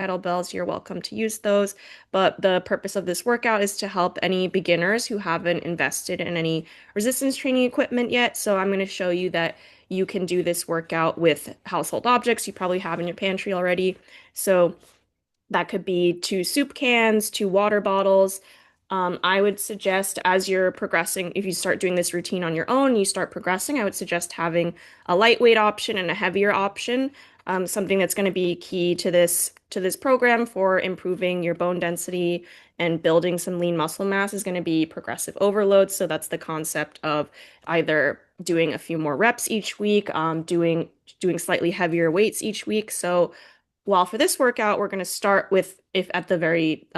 kettlebells, you're welcome to use those. But the purpose of this workout is to help any beginners who haven't invested in any resistance training equipment yet. So I'm going to show you that you can do this workout with household objects you probably have in your pantry already. So that could be two soup cans, two water bottles. I would suggest as you're progressing, if you start doing this routine on your own, you start progressing, I would suggest having a lightweight option and a heavier option. Something that's going to be key to this program for improving your bone density and building some lean muscle mass is going to be progressive overload. So that's the concept of either doing a few more reps each week, doing slightly heavier weights each week. So while for this workout, we're going to start with, if at the very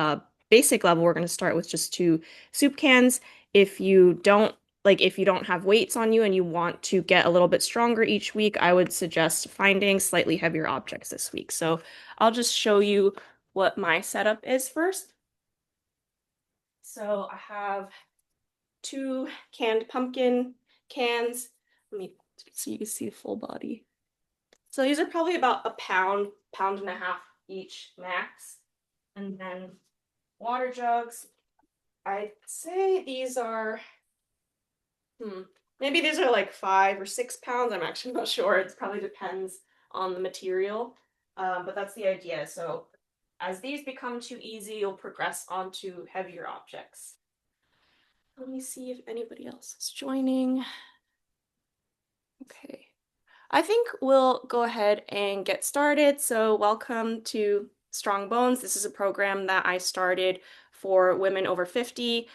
basic level, we're going to start with just two soup cans. If you don't if you don't have weights on you and you want to get a little bit stronger each week, I would suggest finding slightly heavier objects this week. So I'll just show you what my setup is first. So I have two canned pumpkin cans. Let me so you can see the full body. So these are probably about a pound, pound and a half each max. And then water jugs. I'd say these are, maybe these are like 5 or 6 pounds. I'm actually not sure. It probably depends on the material. But that's the idea. So as these become too easy, you'll progress onto heavier objects. Let me see if anybody else is joining. Okay. I think we'll go ahead and get started. So welcome to Strong Bones. This is a program that I started for women over 50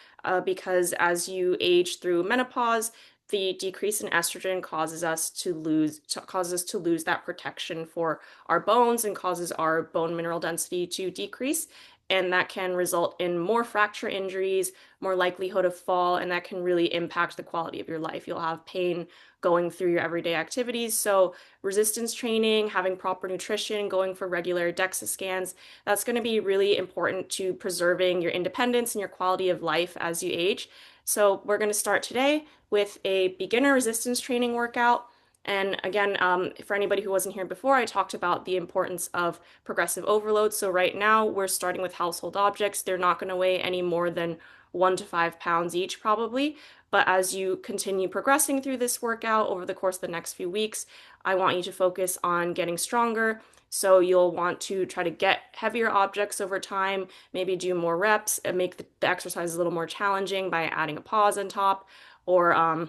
because as you age through menopause, the decrease in estrogen causes us to lose that protection for our bones and causes our bone mineral density to decrease. And that can result in more fracture injuries, more likelihood of fall, and that can really impact the quality of your life. You'll have pain going through your everyday activities. So resistance training, having proper nutrition, going for regular DEXA scans, that's going to be really important to preserving your independence and your quality of life as you age. So we're going to start today with a beginner resistance training workout. And again, for anybody who wasn't here before, I talked about the importance of progressive overload. So right now we're starting with household objects. They're not going to weigh any more than 1 to 5 pounds each, probably. But as you continue progressing through this workout over the course of the next few weeks, I want you to focus on getting stronger. So you'll want to try to get heavier objects over time, maybe do more reps and make the exercise a little more challenging by adding a pause on top. Or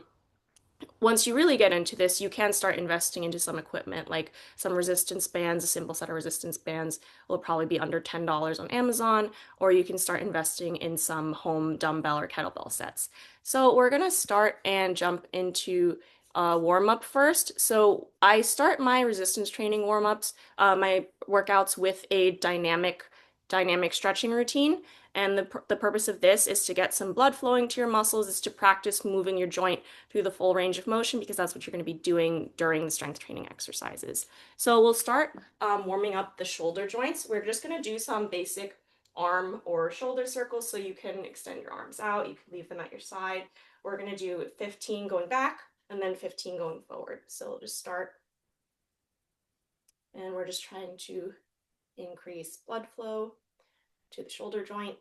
once you really get into this, you can start investing into some equipment like some resistance bands. A simple set of resistance bands will probably be under $10 on Amazon, or you can start investing in some home dumbbell or kettlebell sets. So we're going to start and jump into warm up first. So I start my resistance training warm ups, my workouts with a dynamic stretching routine. And the purpose of this is to get some blood flowing to your muscles, is to practice moving your joint through the full range of motion because that's what you're going to be doing during the strength training exercises. So we'll start warming up the shoulder joints. We're just going to do some basic arm or shoulder circles so you can extend your arms out. You can leave them at your side. We're going to do 15 going back and then 15 going forward. So we'll just start. And we're just trying to increase blood flow to the shoulder joint.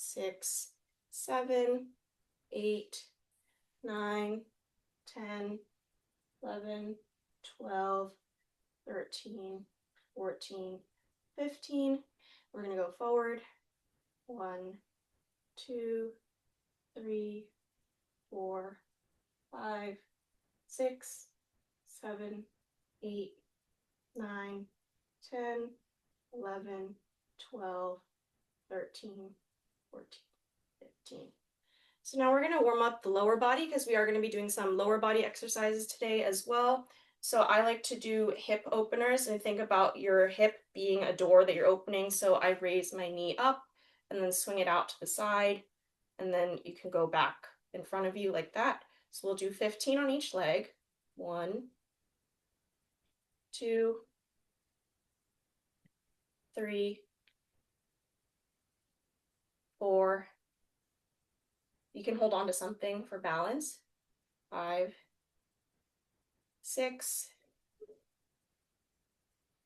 6, 7, 8, 9, 10, 11, 12, 13, 14, 15. We're going to go forward. 1, 2, 3, 4, 5, 6, 7, 8, 9, 10, 11, 12, 13, 14, 15. So now we're going to warm up the lower body because we are going to be doing some lower body exercises today as well. So I like to do hip openers and think about your hip being a door that you're opening. So I raise my knee up and then swing it out to the side, and then you can go back in front of you like that. So we'll do 15 on each leg. 1, 2, 3, 4. You can hold on to something for balance. 5, 6,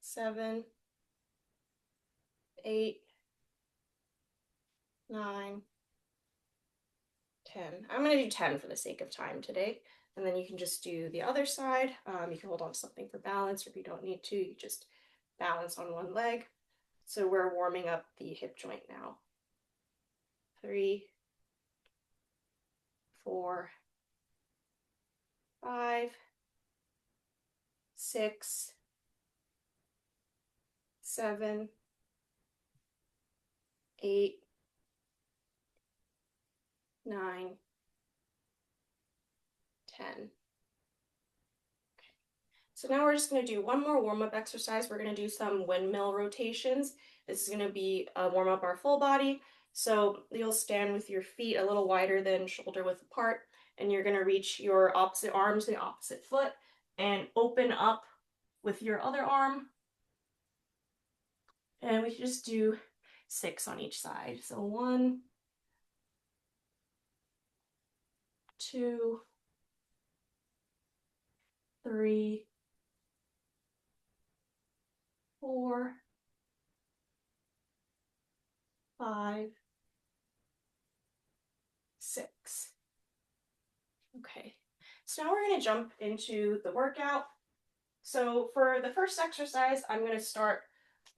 7, 8, 9, 10. I'm going to do 10 for the sake of time today. And then you can just do the other side. You can hold on to something for balance, or if you don't need to, you just balance on one leg. So we're warming up the hip joint now. 3, 4, 5, 6, 7, 8, 9, 10. So now we're just going to do one more warm-up exercise. We're going to do some windmill rotations. This is going to be warm up our full body. So you'll stand with your feet a little wider than shoulder width apart, and you're going to reach your opposite arm to the opposite foot and open up with your other arm. And we can just do 6 on each side. So 1, 2, 3, 4, 5, 6. Okay, so now we're going to jump into the workout. So for the first exercise, I'm going to start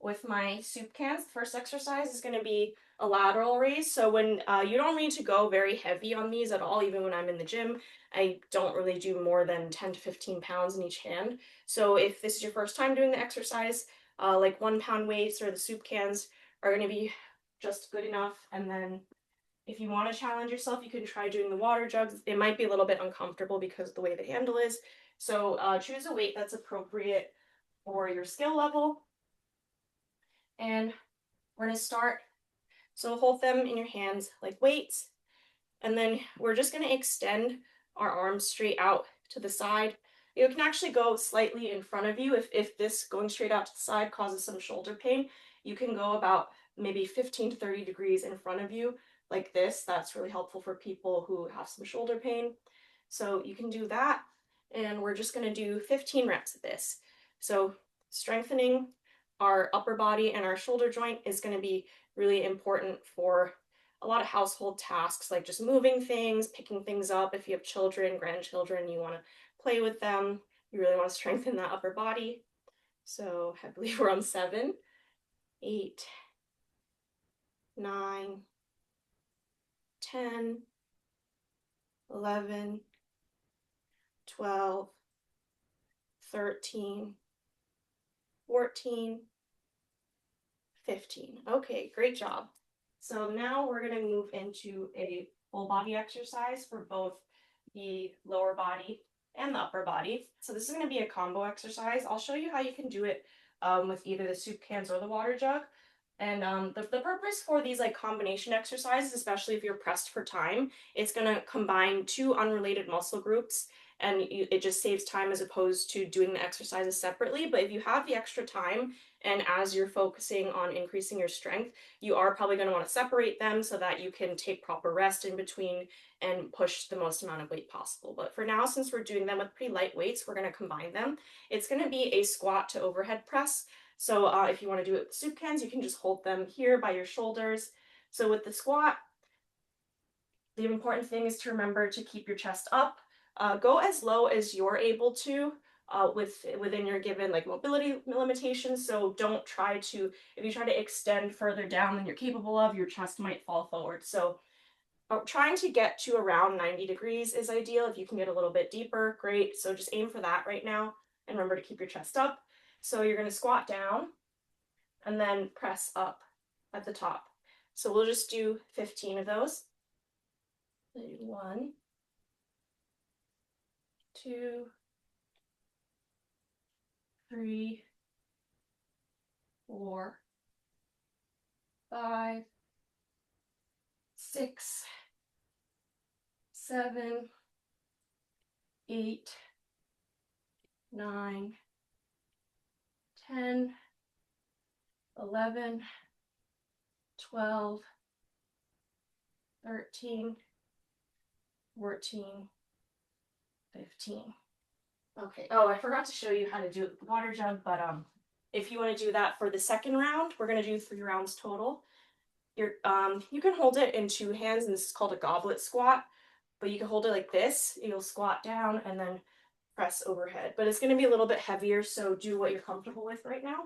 with my soup cans. The first exercise is going to be a lateral raise. So when you don't need to go very heavy on these at all, even when I'm in the gym, I don't really do more than 10 to 15 pounds in each hand. So if this is your first time doing the exercise, like 1 pound weights or the soup cans are going to be just good enough. And then if you want to challenge yourself, you can try doing the water jugs. It might be a little bit uncomfortable because of the way the handle is. So choose a weight that's appropriate for your skill level. And we're going to start. So hold them in your hands like weights. And then we're just going to extend our arms straight out to the side. You can actually go slightly in front of you. If this going straight out to the side causes some shoulder pain, you can go about maybe 15 to 30 degrees in front of you like this. That's really helpful for people who have some shoulder pain. So you can do that. And we're just going to do 15 reps of this. So strengthening our upper body and our shoulder joint is going to be really important for a lot of household tasks, like just moving things, picking things up. If you have children, grandchildren, you want to play with them, you really want to strengthen that upper body. So I believe we're on 7, 8, 9, 10, 11, 12, 13, 14, 15. Okay, great job. So now we're going to move into a full body exercise for both the lower body and the upper body. So this is going to be a combo exercise. I'll show you how you can do it with either the soup cans or the water jug. And the purpose for these like combination exercises, especially if you're pressed for time, it's going to combine 2 unrelated muscle groups, and it just saves time as opposed to doing the exercises separately. But if you have the extra time and as you're focusing on increasing your strength, you are probably going to want to separate them so that you can take proper rest in between and push the most amount of weight possible. But for now, since we're doing them with pretty light weights, we're going to combine them. It's going to be a squat to overhead press. So if you want to do it with soup cans, you can just hold them here by your shoulders. So with the squat, the important thing is to remember to keep your chest up. Go as low as you're able to within your given like mobility limitations. So don't try to, if you try to extend further down than you're capable of, your chest might fall forward. So trying to get to around 90 degrees is ideal. If you can get a little bit deeper, great. So just aim for that right now and remember to keep your chest up. So you're going to squat down and then press up at the top. So we'll just do 15 of those. 1, 2, 3, 4, 5, 6, 7, 8, 9, 10, 11, 12, 13, 14, 15. Okay, oh, I forgot to show you how to do it with the water jug, but If you want to do that for the second round, we're going to do 3 rounds total. You can hold it in 2 hands, and this is called a goblet squat, but you can hold it like this. You'll squat down and then press overhead, but it's going to be a little bit heavier, so do what you're comfortable with right now.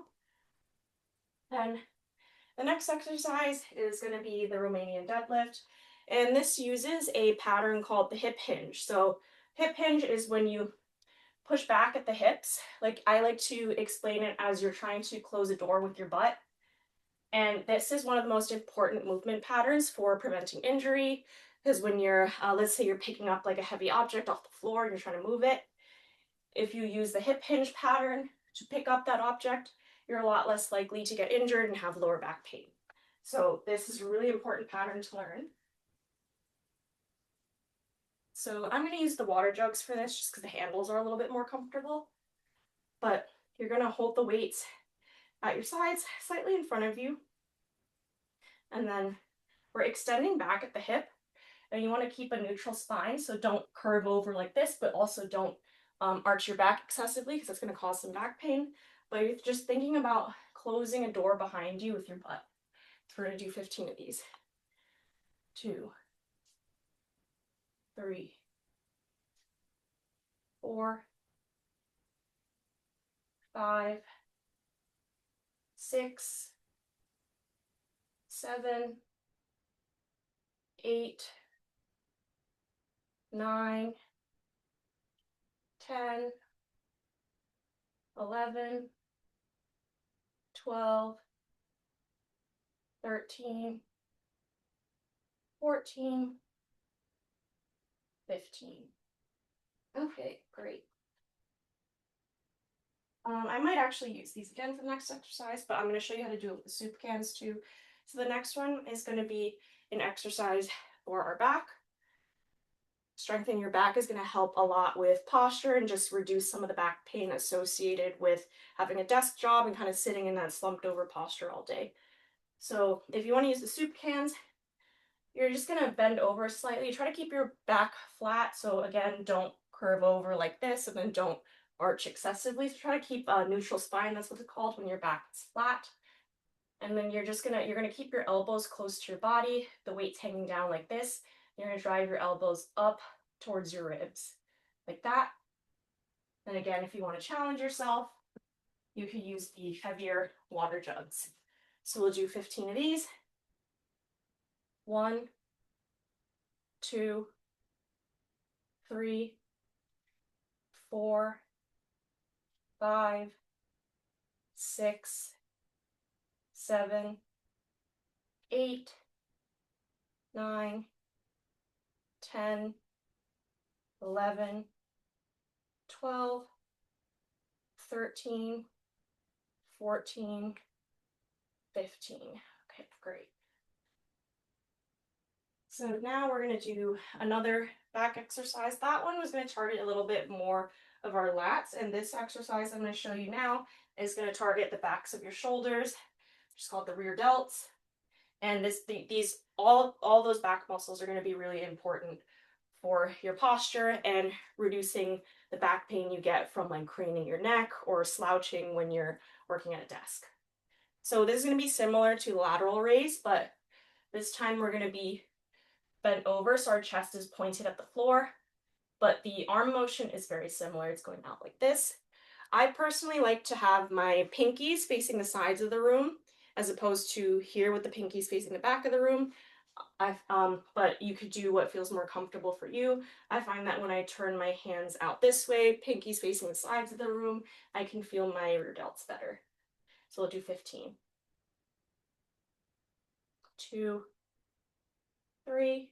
Then the next exercise is going to be the Romanian deadlift, and this uses a pattern called the hip hinge. So hip hinge is when you push back at the hips. Like, I like to explain it as you're trying to close a door with your butt. And this is one of the most important movement patterns for preventing injury, because when you're, let's say you're picking up like a heavy object off the floor and you're trying to move it, if you use the hip hinge pattern to pick up that object, you're a lot less likely to get injured and have lower back pain. So this is a really important pattern to learn. So I'm going to use the water jugs for this just because the handles are a little bit more comfortable. But you're going to hold the weights at your sides, slightly in front of you. And then we're extending back at the hip. And you want to keep a neutral spine, so don't curve over like this, but also don't arch your back excessively because that's going to cause some back pain. But you're just thinking about closing a door behind you with your butt. So we're going to do 15 of these. 2, 3, 4, 5, 6, 7, 8, 9, 10, 11, 12, 13, 14, 15. Okay, great. I might actually use these again for the next exercise, but I'm going to show you how to do it with the soup cans too. So the next one is going to be an exercise for our back. Strengthening your back is going to help a lot with posture and just reduce some of the back pain associated with having a desk job and kind of sitting in that slumped over posture all day. So if you want to use the soup cans, you're just going to bend over slightly. Try to keep your back flat. So again, don't curve over like this, and then don't arch excessively. So try to keep a neutral spine. That's what it's called when your back is flat. And then you're gonna keep your elbows close to your body, the weight's hanging down like this. You're gonna drive your elbows up towards your ribs, like that. And again, if you want to challenge yourself, you could use the heavier water jugs. So we'll do 15 of these. 1, 2, 3, 4, 5, 6, 7, 8, 9, 10, 11, 12, 13, 14, 15. Okay, great. So now we're going to do another back exercise. That one was going to target a little bit more of our lats, and this exercise I'm going to show you now is going to target the backs of your shoulders, which is called the rear delts. And all those back muscles are going to be really important for your posture and reducing the back pain you get from like craning your neck or slouching when you're working at a desk. So this is going to be similar to lateral raise, but this time we're going to be bent over, so our chest is pointed at the floor, but the arm motion is very similar. It's going out like this. I personally like to have my pinkies facing the sides of the room as opposed to here with the pinkies facing the back of the room. But you could do what feels more comfortable for you. I find that when I turn my hands out this way, pinkies facing the sides of the room, I can feel my rear delts better. So we'll do 15. 2, 3,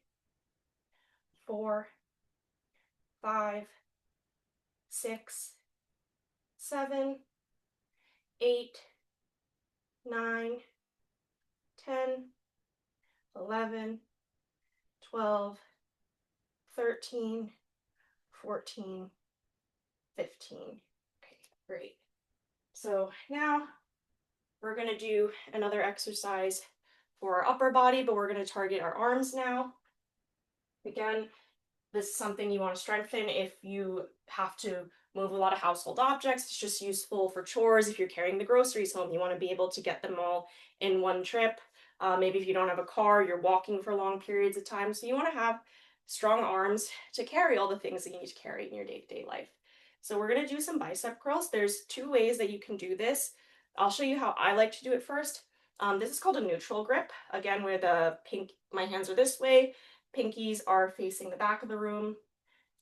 4, 5, 6, 7, 8, 9, 10, 11, 12, 13, 14, 15. Okay, great. So now we're going to do another exercise for our upper body, but we're going to target our arms now. Again, this is something you want to strengthen if you have to move a lot of household objects. It's just useful for chores. If you're carrying the groceries home, you want to be able to get them all in one trip. Maybe if you don't have a car, you're walking for long periods of time. So you want to have strong arms to carry all the things that you need to carry in your day-to-day life. So we're going to do some bicep curls. There's two ways that you can do this. I'll show you how I like to do it first. This is called a neutral grip. Again, where my hands are this way, pinkies are facing the back of the room,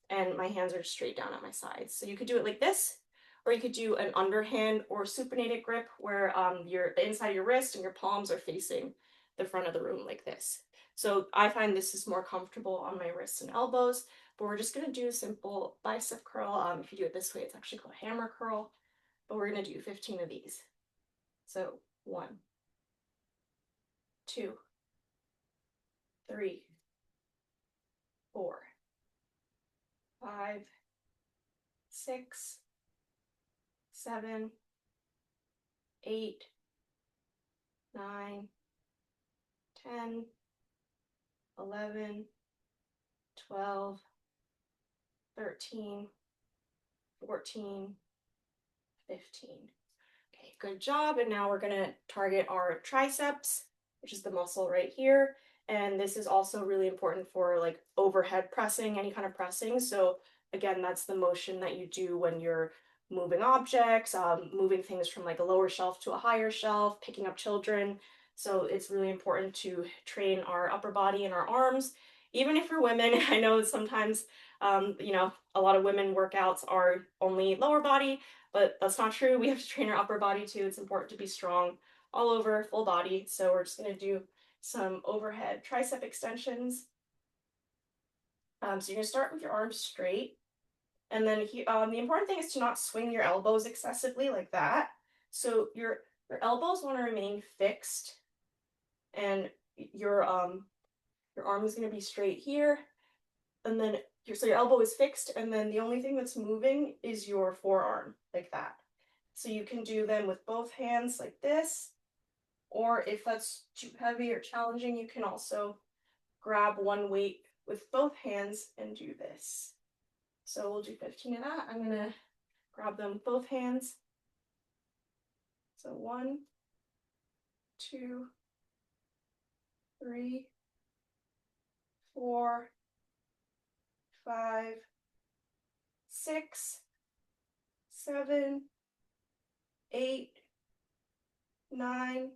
and my hands are straight down at my sides. So you could do it like this, or you could do an underhand or supinated grip where the inside of your wrist and your palms are facing the front of the room like this. So I find this is more comfortable on my wrists and elbows, but we're just gonna do a simple bicep curl. If you do it this way, it's actually called a hammer curl, but we're gonna do 15 of these. So 1, 2, 3, 4, 5, 6, 7, 8, 9, 10, 11, 12, 13, 14, 15. Okay, good job. And now we're gonna target our triceps, which is the muscle right here. And this is also really important for like overhead pressing, any kind of pressing. So again, that's the motion that you do when you're moving objects, moving things from like a lower shelf to a higher shelf, picking up children. So it's really important to train our upper body and our arms. Even if we're women, I know sometimes, a lot of women workouts are only lower body, but that's not true. We have to train our upper body too. It's important to be strong all over, full body. So we're just going to do some overhead tricep extensions. So you're going to start with your arms straight. And then the important thing is to not swing your elbows excessively like that. So your elbows want to remain fixed, and your arm is going to be straight here. And then so your elbow is fixed, and then the only thing that's moving is your forearm like that. So you can do them with both hands like this, or if that's too heavy or challenging, you can also grab one weight with both hands and do this. So we'll do 15 of that. I'm gonna grab them with both hands. So 1, 2, 3, 4, 5, 6, 7, 8, 9,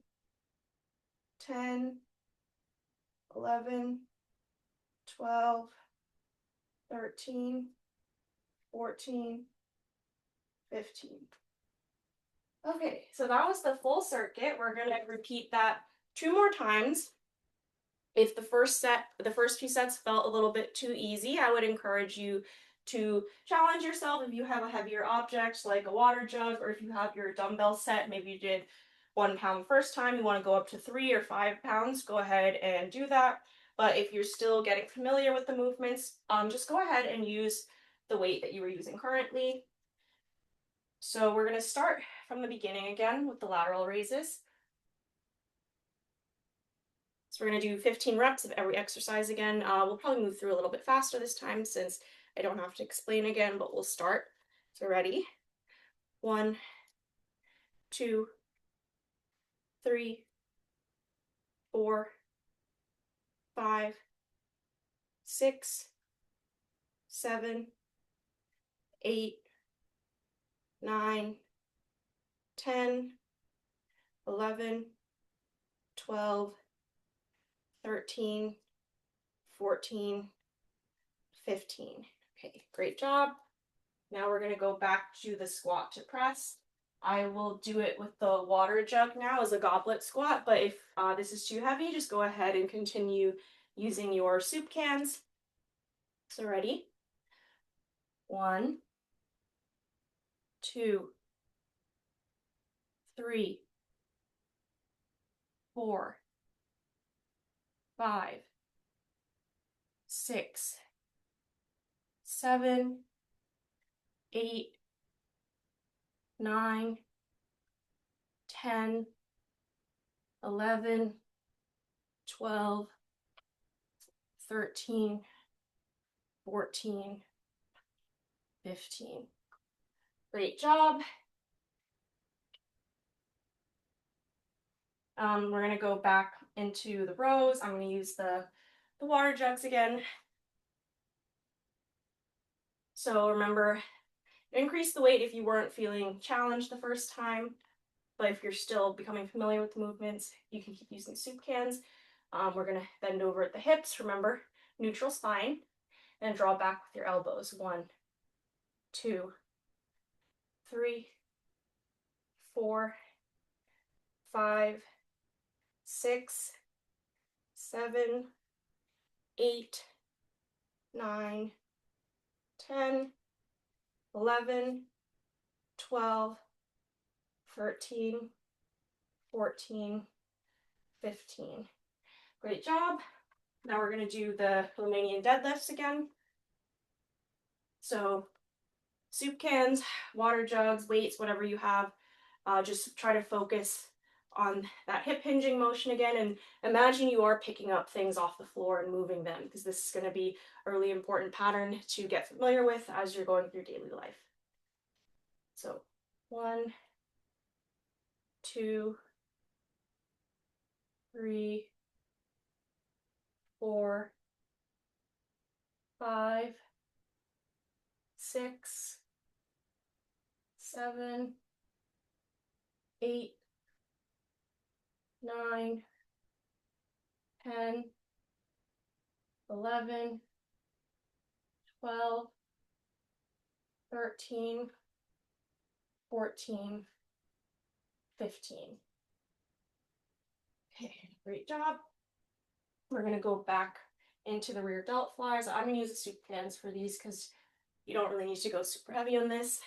10, 11, 12, 13, 14, 15. Okay, so that was the full circuit. We're going to repeat that 2 more times. If the first few sets felt a little bit too easy, I would encourage you to challenge yourself. If you have a heavier object like a water jug, or if you have your dumbbell set, maybe you did 1 pound first time, you want to go up to 3 or 5 pounds, go ahead and do that. But if you're still getting familiar with the movements, just go ahead and use the weight that you were using currently. So we're going to start from the beginning again with the lateral raises. So we're going to do 15 reps of every exercise again. We'll probably move through a little bit faster this time since I don't have to explain again, but we'll start. So ready? 1, 2, 3, 4, 5, 6, 7, 8, 9, 10, 11, 12, 13, 14, 15. Okay, great job. Now we're going to go back to the squat to press. I will do it with the water jug now as a goblet squat, but if this is too heavy, just go ahead and continue using your soup cans. So ready? 1, 2, 3, 4, 5, 6, 7, 8, 9, 10, 11, 12, 13, 14, 15. Great job. We're gonna go back into the rows. I'm gonna use the water jugs again. So remember, increase the weight if you weren't feeling challenged the first time, but if you're still becoming familiar with the movements, you can keep using soup cans. We're gonna bend over at the hips, remember, neutral spine, and draw back with your elbows. 1, 2, 3, 4, 5, 6, 7, 8, 9, 10, 11, 12, 13, 14, 15. Great job. Now we're going to do the Romanian deadlifts again. So soup cans, water jugs, weights, whatever you have, just try to focus on that hip hinging motion again, and imagine you are picking up things off the floor and moving them, because this is going to be a really important pattern to get familiar with as you're going through daily life. So 1, 2, 3, 4, 5, 6, 7, 8, 9, 10, 11, 12, 13, 14, 15. Okay, great job. We're going to go back into the rear delt flies. I'm going to use the soup cans for these because you don't really need to go super heavy on this.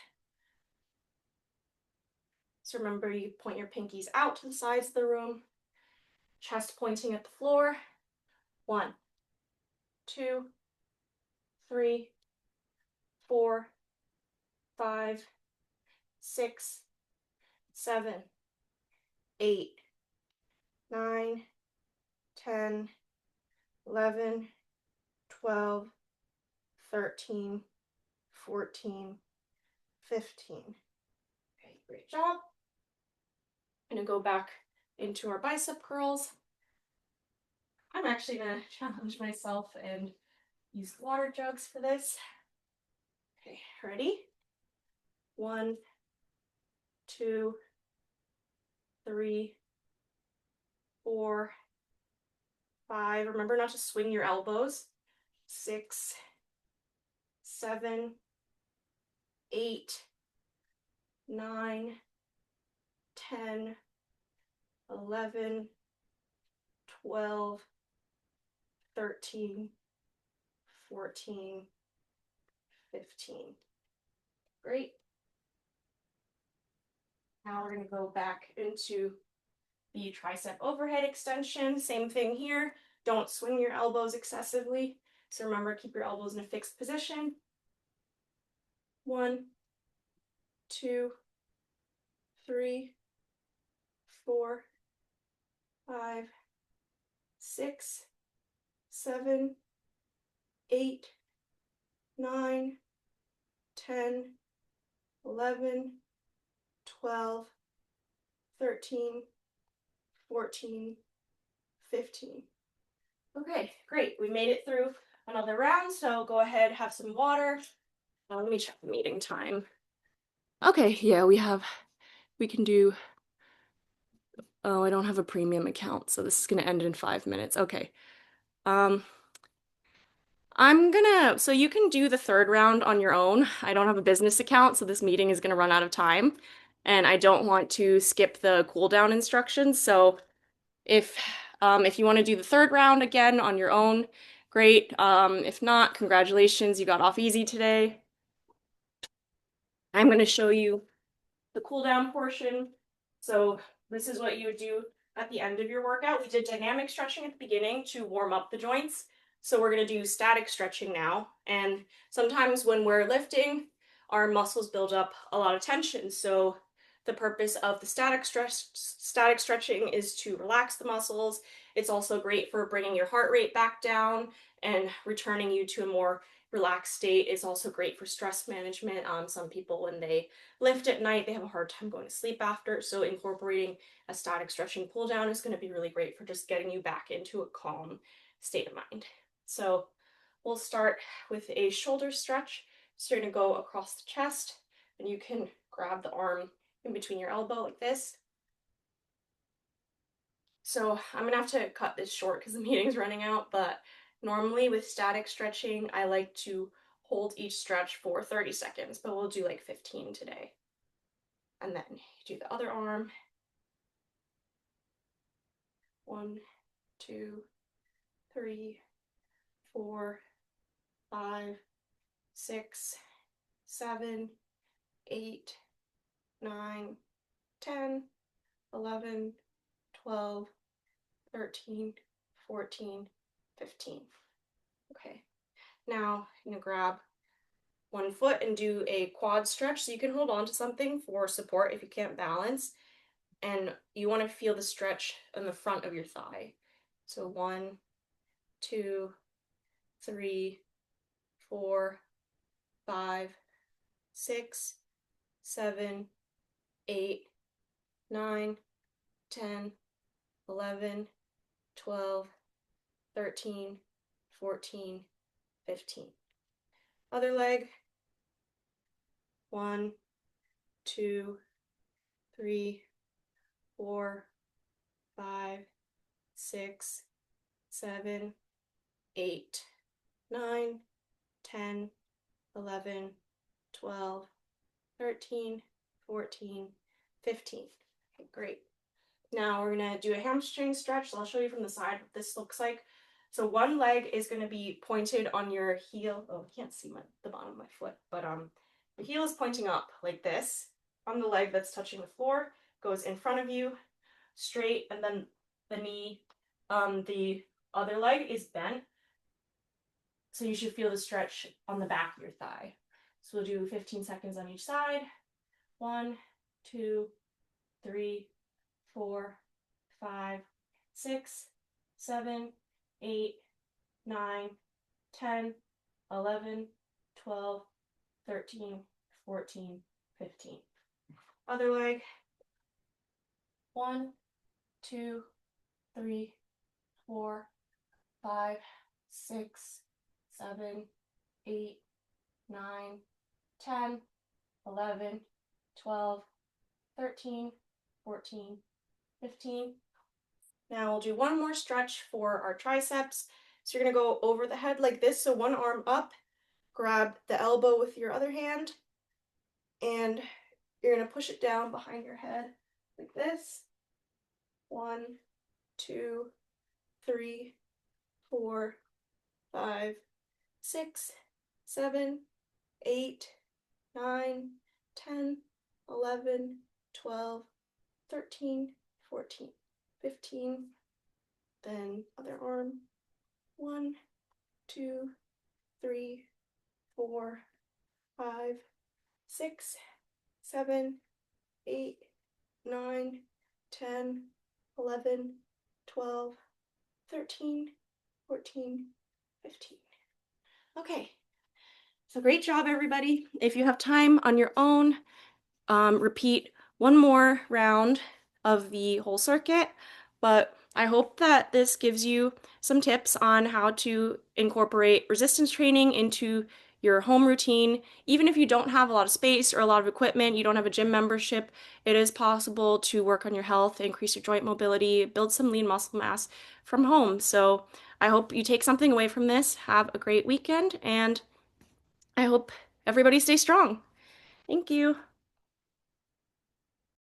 So remember, you point your pinkies out to the sides of the room, chest pointing at the floor. 1, 2, 3, 4, 5, 6, 7, 8, 9, 10, 11, 12, 13, 14, 15. Okay, great job. I'm gonna go back into our bicep curls. I'm actually gonna challenge myself and use water jugs for this. Okay, ready? 1, 2, 3, 4, 5. Remember not to swing your elbows. 6, 7, 8, 9, 10, 11, 12, 13, 14, 15. Great. Now we're going to go back into the tricep overhead extension. Same thing here. Don't swing your elbows excessively. So remember, keep your elbows in a fixed position. 1, 2, 3, 4, 5, 6, 7, 8, 9, 10, 11, 12, 13, 14, 15. Okay, great. We made it through another round, so go ahead, have some water. Let me check the meeting time. Okay, yeah, we can do, oh, I don't have a premium account, so this is gonna end in 5 minutes. Okay. So you can do the third round on your own. I don't have a business account, so this meeting is gonna run out of time, and I don't want to skip the cool down instructions, so if you want to do the third round again on your own, great. If not, congratulations, you got off easy today. I'm going to show you the cool down portion. So this is what you would do at the end of your workout. We did dynamic stretching at the beginning to warm up the joints. So we're going to do static stretching now. And sometimes when we're lifting, our muscles build up a lot of tension. So the purpose of the static stretching is to relax the muscles. It's also great for bringing your heart rate back down and returning you to a more relaxed state is also great for stress management. Some people, when they lift at night, they have a hard time going to sleep after. So incorporating a static stretching cool down is going to be really great for just getting you back into a calm state of mind. So we'll start with a shoulder stretch. So you're going to go across the chest, and you can grab the arm in between your elbow like this. So I'm going to have to cut this short because the meeting's running out, but normally with static stretching, I like to hold each stretch for 30 seconds, but we'll do like 15 today. And then do the other arm. 1, 2, 3, 4, 5, 6, 7, 8, 9, 10, 11, 12, 13, 14, 15. Okay, now I'm gonna grab one foot and do a quad stretch. So you can hold on to something for support if you can't balance. And you want to feel the stretch on the front of your thigh. So 1, 2, 3, 4, 5, 6, 7, 8, 9, 10, 11, 12, 13, 14, 15. Other leg. 1, 2, 3, 4, 5, 6, 7, 8, 9, 10, 11, 12, 13, 14, 15. Okay, great. Now we're gonna do a hamstring stretch. So I'll show you from the side what this looks like. So one leg is gonna be pointed on your heel. Oh, I can't see the bottom of my foot, but the heel is pointing up like this on the leg that's touching the floor, goes in front of you, straight, and then the knee, the other leg is bent. So you should feel the stretch on the back of your thigh. So we'll do 15 seconds on each side. 1, 2, 3, 4, 5, 6, 7, 8, 9, 10, 11, 12, 13, 14, 15. Other leg. 1, 2, 3, 4, 5, 6, 7, 8, 9, 10, 11, 12, 13, 14, 15. Now we'll do one more stretch for our triceps. So you're gonna go over the head like this. So one arm up, grab the elbow with your other hand, and you're gonna push it down behind your head like this. 1, 2, 3, 4, 5, 6, 7, 8, 9, 10, 11, 12, 13, 14, 15. Then other arm. 1, 2, 3, 4, 5, 6, 7, 8, 9, 10, 11, 12, 13, 14, 15. Okay, so great job, everybody. If you have time on your own, repeat one more round of the whole circuit, but I hope that this gives you some tips on how to incorporate resistance training into your home routine. Even if you don't have a lot of space or a lot of equipment, you don't have a gym membership, it is possible to work on your health, increase your joint mobility, build some lean muscle mass from home. So I hope you take something away from this. Have a great weekend, and I hope everybody stays strong. Thank you.